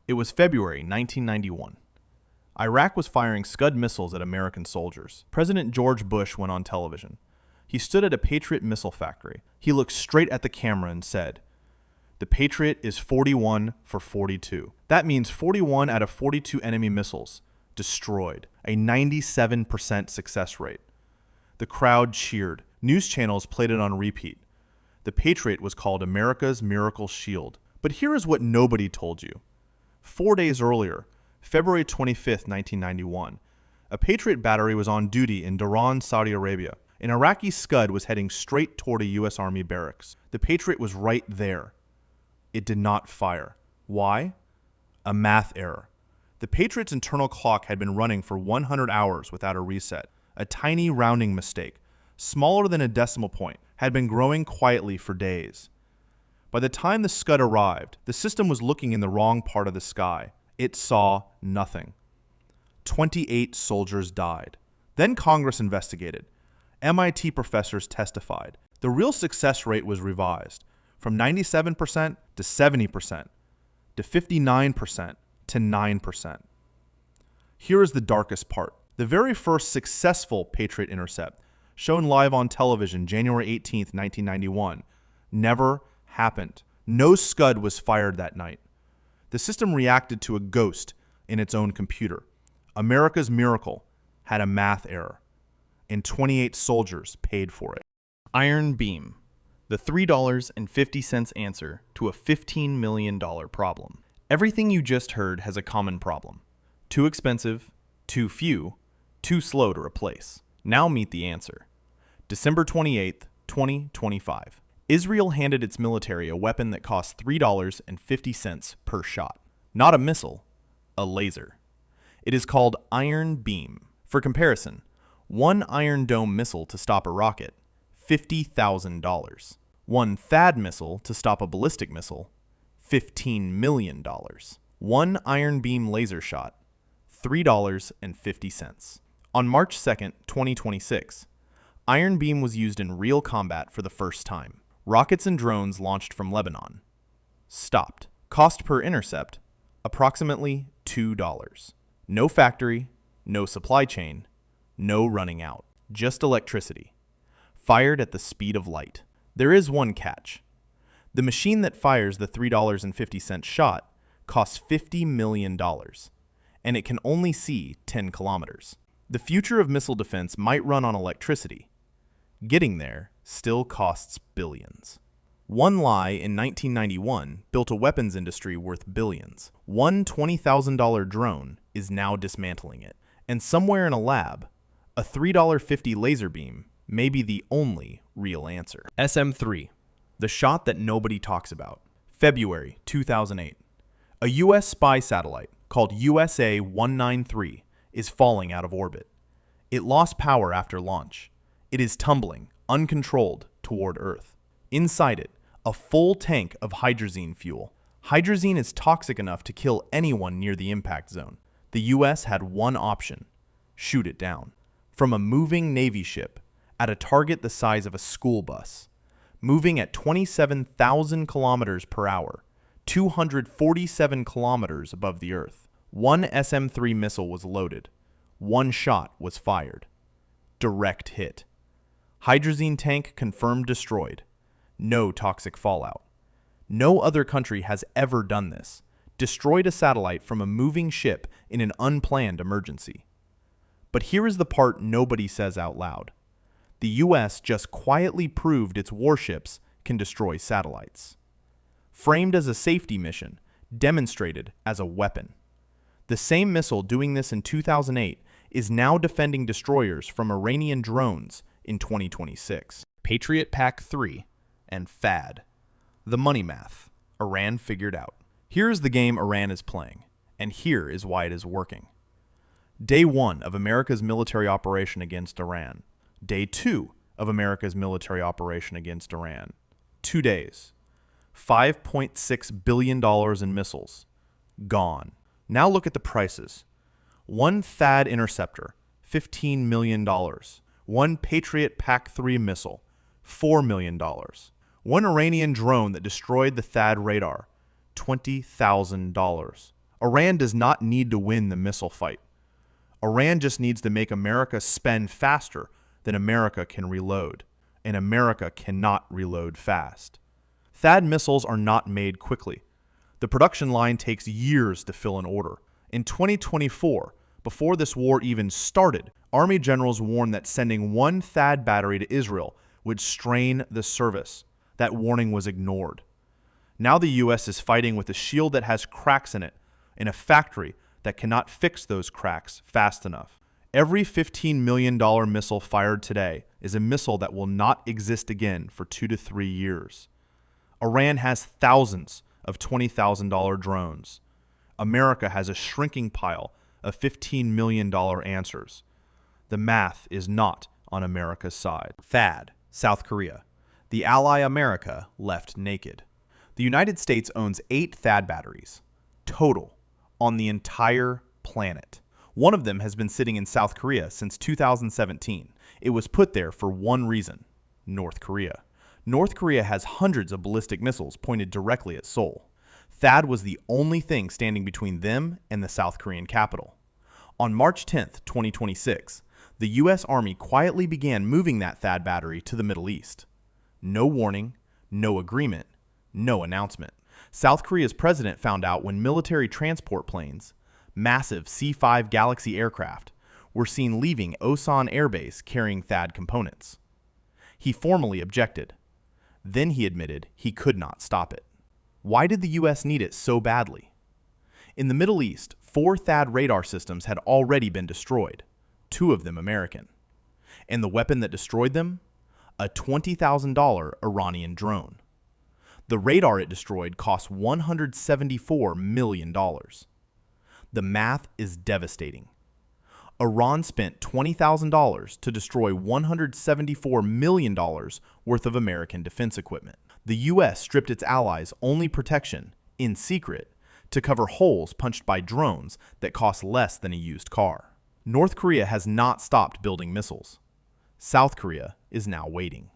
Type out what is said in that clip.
It was February 1991. Iraq was firing Scud missiles at American soldiers. President George Bush went on television. He stood at a Patriot missile factory. He looked straight at the camera and said, "The Patriot is 41 for 42. That means 41 out of 42 enemy missiles destroyed, a 97% success rate." The crowd cheered. News channels played it on repeat. The Patriot was called America's Miracle Shield. But here is what nobody told you. 4 days earlier, February 25, 1991, a Patriot battery was on duty in Dhahran, Saudi Arabia. An Iraqi Scud was heading straight toward a U.S. Army barracks. The Patriot was right there. It did not fire. Why? A math error. The Patriot's internal clock had been running for 100 hours without a reset. A tiny rounding mistake, smaller than a decimal point, had been growing quietly for days. By the time the Scud arrived, the system was looking in the wrong part of the sky. It saw nothing. 28 soldiers died. Then Congress investigated. MIT professors testified. The real success rate was revised from 97% to 70%, to 59% to 9%. Here is the darkest part. The very first successful Patriot intercept, shown live on television January 18, 1991, never happened. No Scud was fired that night. The system reacted to a ghost in its own computer. America's Miracle had a math error, and 28 soldiers paid for it. Iron Beam, the $3.50 answer to a $15 million problem. Everything you just heard has a common problem. Too expensive, too few, too slow to replace. Now meet the answer. December 28, 2025. Israel handed its military a weapon that costs $3.50 per shot. Not a missile, a laser. It is called Iron Beam. For comparison, one Iron Dome missile to stop a rocket, $50,000. One THAAD missile to stop a ballistic missile, $15 million. One Iron Beam laser shot, $3.50. On March 2nd, 2026, Iron Beam was used in real combat for the first time. Rockets and drones launched from Lebanon. Stopped. Cost per intercept, approximately $2. No factory, no supply chain, no running out. Just electricity. Fired at the speed of light. There is one catch. The machine that fires the $3.50 shot costs $50 million, and it can only see 10 kilometers. The future of missile defense might run on electricity. Getting there still costs billions. One lie in 1991 built a weapons industry worth billions. One $20,000 drone is now dismantling it. And somewhere in a lab, a $3.50 laser beam may be the only real answer. SM-3, the shot that nobody talks about. February 2008. A U.S. spy satellite called USA-193 is falling out of orbit. It lost power after launch. It is tumbling, uncontrolled, toward Earth. Inside it, a full tank of hydrazine fuel. Hydrazine is toxic enough to kill anyone near the impact zone. The U.S. had one option: shoot it down. From a moving Navy ship, at a target the size of a school bus, moving at 27,000 kilometers per hour, 247 kilometers above the Earth. One SM-3 missile was loaded. One shot was fired. Direct hit. Hydrazine tank confirmed destroyed. No toxic fallout. No other country has ever done this. Destroyed a satellite from a moving ship in an unplanned emergency. But here is the part nobody says out loud. The U.S. just quietly proved its warships can destroy satellites. Framed as a safety mission, demonstrated as a weapon. The same missile doing this in 2008 is now defending destroyers from Iranian drones in 2026. Patriot Pack 3 and THAAD. The money math Iran figured out. Here is the game Iran is playing, and here is why it is working. Day 1 of America's military operation against Iran. Day 2 of America's military operation against Iran. 2 days. $5.6 billion in missiles. Gone. Now look at the prices. One THAAD interceptor, $15 million. One Patriot PAC-3 missile, $4 million. One Iranian drone that destroyed the THAAD radar, $20,000. Iran does not need to win the missile fight. Iran just needs to make America spend faster than America can reload, and America cannot reload fast. THAAD missiles are not made quickly. The production line takes years to fill an order. In 2024, before this war even started, Army generals warned that sending one THAAD battery to Israel would strain the service. That warning was ignored. Now the U.S. is fighting with a shield that has cracks in it, in a factory that cannot fix those cracks fast enough. Every $15 million missile fired today is a missile that will not exist again for 2 to 3 years. Iran has thousands of $20,000 drones. America has a shrinking pile of $15 million answers. The math is not on America's side. THAAD, South Korea. The ally America left naked. The United States owns 8 THAAD batteries, total, on the entire planet. One of them has been sitting in South Korea since 2017. It was put there for one reason: North Korea. North Korea has hundreds of ballistic missiles pointed directly at Seoul. THAAD was the only thing standing between them and the South Korean capital. On March 10, 2026, the U.S. Army quietly began moving that THAAD battery to the Middle East. No warning, no agreement, no announcement. South Korea's president found out when military transport planes, massive C-5 Galaxy aircraft, were seen leaving Osan Air Base carrying THAAD components. He formally objected. Then he admitted he could not stop it. Why did the U.S. need it so badly? In the Middle East, 4 THAAD radar systems had already been destroyed, 2 of them American. And the weapon that destroyed them? A $20,000 Iranian drone. The radar it destroyed cost $174 million. The math is devastating. Iran spent $20,000 to destroy $174 million worth of American defense equipment. The U.S. stripped its allies' only protection, in secret, to cover holes punched by drones that cost less than a used car. North Korea has not stopped building missiles. South Korea is now waiting.